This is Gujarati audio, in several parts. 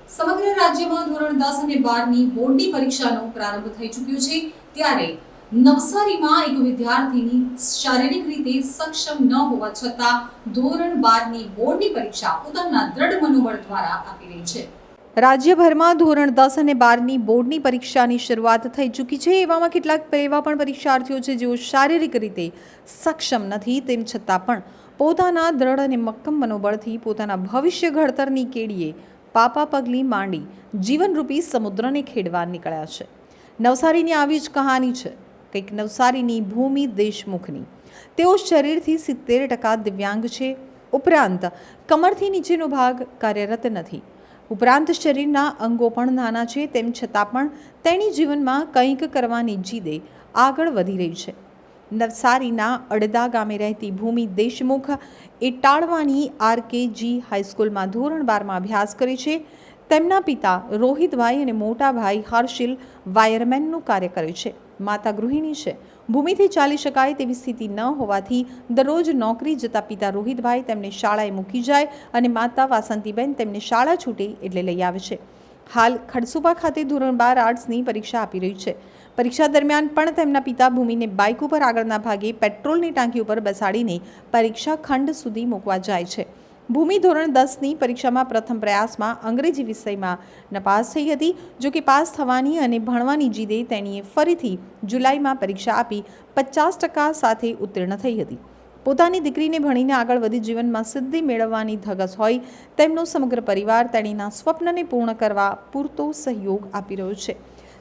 સમગ્ર રાજ્યમાં ધોરણ 10 અને 12ની બોર્ડની પરીક્ષાનો પ્રારંભ થઈ ચૂક્યો છે ત્યારે નવસારીમાં એક વિદ્યાર્થીની શારીરિક રીતે સક્ષમ ન હોવા છતાં ધોરણ 12ની બોર્ડની પરીક્ષા પોતાના દ્રઢ મનોબળ દ્વારા આપી રહી છે। રાજ્યભરમાં ધોરણ 10 અને 12ની બોર્ડની પરીક્ષાની શરૂઆત થઈ ચૂકી છે। એવામાં કેટલાક એવા પણ પરીક્ષાર્થીઓ છે જેઓ શારીરિક રીતે સક્ષમ નથી, તેમ છતાં પણ પોતાના દ્રઢ અને મક્કમ મનોબળથી પોતાના ભવિષ્ય ઘડતરની કેડીએ પાપા પગલી માંડી જીવનરૂપી સમુદ્રને ખેડવા નીકળ્યા છે। નવસારીની આવી જ કહાની છે કંઈક નવસારીની ભૂમિ દેશમુખની। તેઓ શરીરથી 70% દિવ્યાંગ છે, ઉપરાંત કમરથી નીચેનો ભાગ કાર્યરત નથી, ઉપરાંત શરીરના અંગો પણ નાના છે, તેમ છતાં પણ તેણી જીવનમાં કંઈક કરવાની જીદે આગળ વધી રહી છે। નવસારીના અડદા ગામે રહેતી ભૂમિ દેશમુખ ઇટાળવાની RKG હાઈસ્કૂલમાં ધોરણ 12માં અભ્યાસ કરે છે। તેમના પિતા રોહિતભાઈ અને મોટા ભાઈ હર્ષિલ વાયરમેનનું કાર્ય કરે છે। માતા ગૃહિણી છે। ભૂમિથી ચાલી શકાય તેવી સ્થિતિ ન હોવાથી દરરોજ નોકરી જતા પિતા રોહિતભાઈ તેમને શાળાએ મૂકી જાય અને માતા વાસંતીબેન તેમને શાળા છૂટે એટલે લઈ આવે છે। હાલ ખડસુપા ખાતે ધોરણ 12 આર્ટ્સની પરીક્ષા આપી રહી છે। પરીક્ષા દરમિયાન પણ તેમના પિતા ભૂમિને બાઇક ઉપર આગળના ભાગે પેટ્રોલની ટાંકી ઉપર બેસાડીને પરીક્ષા ખંડ સુધી મૂકવા જાય છે। ભૂમિ ધોરણ 10ની પરીક્ષામાં પ્રથમ પ્રયાસમાં અંગ્રેજી વિષયમાં નપાસ થઈ હતી। જો કે પાસ થવાની અને ભણવાની જીદે તેણીએ ફરીથી જુલાઈમાં પરીક્ષા આપી 50% સાથે ઉત્તીર્ણ થઈ હતી। પોતાની દીકરીને ભણીને આગળ વધી જીવનમાં સિદ્ધિ મેળવવાની ધગશ હોય તેમનો સમગ્ર પરિવાર તેણીના સ્વપ્નને પૂર્ણ કરવા પૂરતો સહયોગ આપી રહ્યો છે।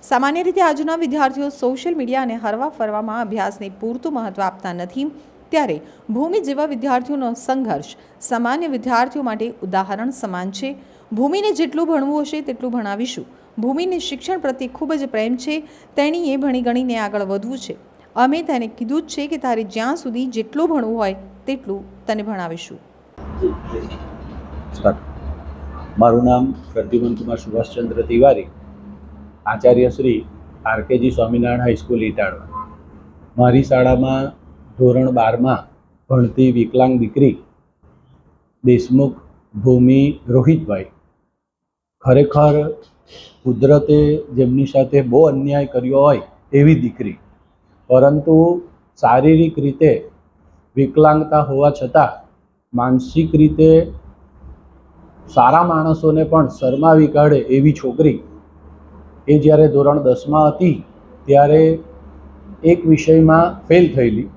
સામાન્ય રીતે આજના વિદ્યાર્થીઓ સોશિયલ મીડિયા અને હરવા ફરવામાં અભ્યાસને પૂરતું મહત્વ આપતા નથી, ત્યારે ભૂમિ જેવા વિદ્યાર્થીઓનો સંઘર્ષ સામાન્ય વિદ્યાર્થીઓ માટે ઉદાહરણ સમાન છે। ભૂમિને જેટલું ભણવું હશે તેટલું ભણાવીશું। ભૂમિને શિક્ષણ પ્રત્યે ખૂબ જ પ્રેમ છે। તેણીએ ભણી ગણીને આગળ વધવું છે। અમે તેને કીધું જ છે કે તારે જ્યાં સુધી જેટલું ભણવું હોય તેટલું તને ભણાવીશું। મારું નામ પ્રદ્યુમન કુમાર સુભાષચંદ્ર તિવારી, આચાર્ય શ્રી RKG સ્વામિનારાયણ હાઈસ્કૂલ ઇટાળવા। મારી શાળામાં ધોરણ 12માં ભણતી વિકલાંગ દીકરી દેશમુખ ભૂમિ રોહિતભાઈ, ખરેખર કુદરતે જેમની સાથે બહુ અન્યાય કર્યો હોય એવી દીકરી, પરંતુ શારીરિક રીતે વિકલાંગતા હોવા છતાં માનસિક રીતે સારા માણસોને પણ શરમાવી કાઢે એવી છોકરી એ જ્યારે ધોરણ 10માં હતી ત્યારે એક વિષયમાં ફેલ થયેલી।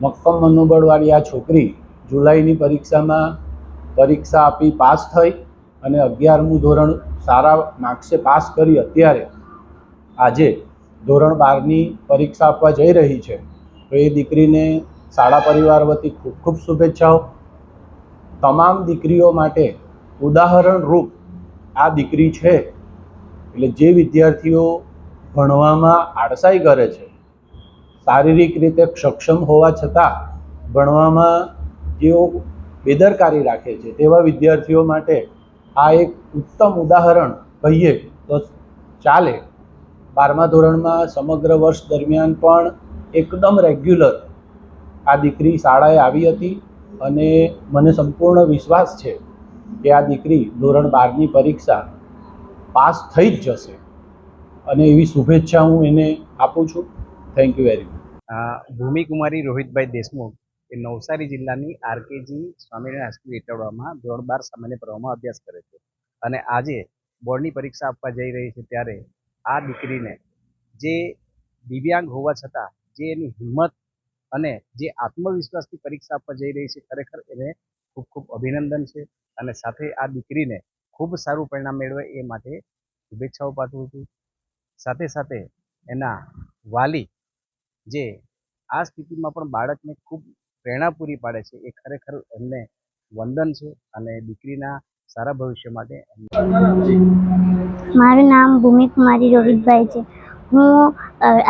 મક્કમ મનોબળવાળી આ છોકરી જુલાઈની પરીક્ષામાં પરીક્ષા આપી પાસ થઈ અને 11મું ધોરણ સારા માર્ક્સે પાસ કરી અત્યારે આજે ધોરણ 12ની પરીક્ષા આપવા જઈ રહી છે। તો એ દીકરીને શાળા પરિવાર વતી ખૂબ ખૂબ શુભેચ્છાઓ। તમામ દીકરીઓ માટે ઉદાહરણરૂપ આ દીકરી છે। એટલે જે વિદ્યાર્થીઓ ભણવામાં આળસાઈ કરે છે, શારીરિક રીતે સક્ષમ હોવા છતાં ભણવામાં જેઓ બેદરકારી રાખે છે, તેવા વિદ્યાર્થીઓ માટે આ એક ઉત્તમ ઉદાહરણ કહીએ તો ચાલે। 12મા ધોરણમાં સમગ્ર વર્ષ દરમિયાન પણ એકદમ રેગ્યુલર આ દીકરી શાળાએ આવી હતી અને મને સંપૂર્ણ વિશ્વાસ છે કે આ દીકરી ધોરણ 12ની પરીક્ષા પાસ થઈ જ જશે અને એવી શુભેચ્છા હું એને આપું છું। Thank you very much. Bhumi Kumari Rohitbhai Deshmukh એ નવસારી જિલ્લાની RKG સ્વામિનારાયણ હાઈસ્કૂલ ઇટાળવામાં ધોરણ 12 સામાન્ય પ્રવાહમાં અભ્યાસ કરે છે અને આજે બોર્ડની પરીક્ષા આપવા જઈ રહી છે। ત્યારે આ દીકરીને જે દિવ્યાંગ હોવા છતાં જે એની હિંમત અને જે આત્મવિશ્વાસથી પરીક્ષા આપવા જઈ રહી છે, ખરેખર એને ખૂબ ખૂબ અભિનંદન છે અને સાથે આ દીકરીને ખૂબ સારું પરિણામ મેળવે એ માટે શુભેચ્છાઓ પાઠવું છું। સાથે સાથે એના વાલી જે આ સ્થિતિમાં પણ બાળકને ખૂબ પ્રેરણા પૂરી પાડે છે, એ ખરેખર એમને વંદન છે અને દીકરીના સારા ભવિષ્ય માટે મારું નામ ભૂમિ કુમારી રોહિતભાઈ છે। હું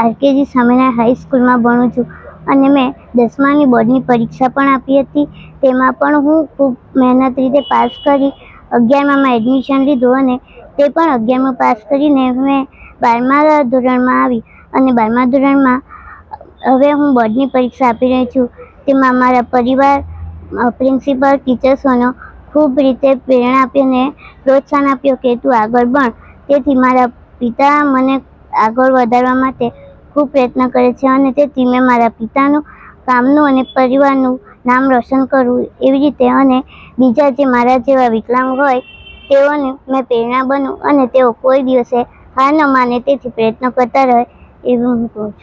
RKG સ્વામિનારાયણ હાઈસ્કૂલમાં ભણું છું અને મેં 10માની બોર્ડની પરીક્ષા પણ આપી હતી। તેમાં પણ હું ખૂબ મહેનત રીતે પાસ કરી 11મામાં એડમિશન લીધું અને તે પણ 11મું પાસ કરીને મેં 12મા ધોરણમાં આવી અને 12મા ધોરણમાં હવે હું બોર્ડની પરીક્ષા આપી રહી છું। તેમાં મારા પરિવાર, પ્રિન્સિપલ, ટીચર્સોનો ખૂબ રીતે પ્રેરણા આપી અને પ્રોત્સાહન આપ્યો કે તું આગળ ભણ. તેથી મારા પિતા મને આગળ વધારવા માટે ખૂબ પ્રયત્ન કરે છે અને તેથી મેં મારા પિતાનું, ગામનું અને પરિવારનું નામ રોશન કરવું એવી રીતે, અને બીજા જે મારા જેવા વિકલાંગ હોય તેઓને મેં પ્રેરણા બનું અને તેઓ કોઈ દિવસે હાર ન માને તેથી પ્રયત્ન કરતા રહે એવું હું કહું છું.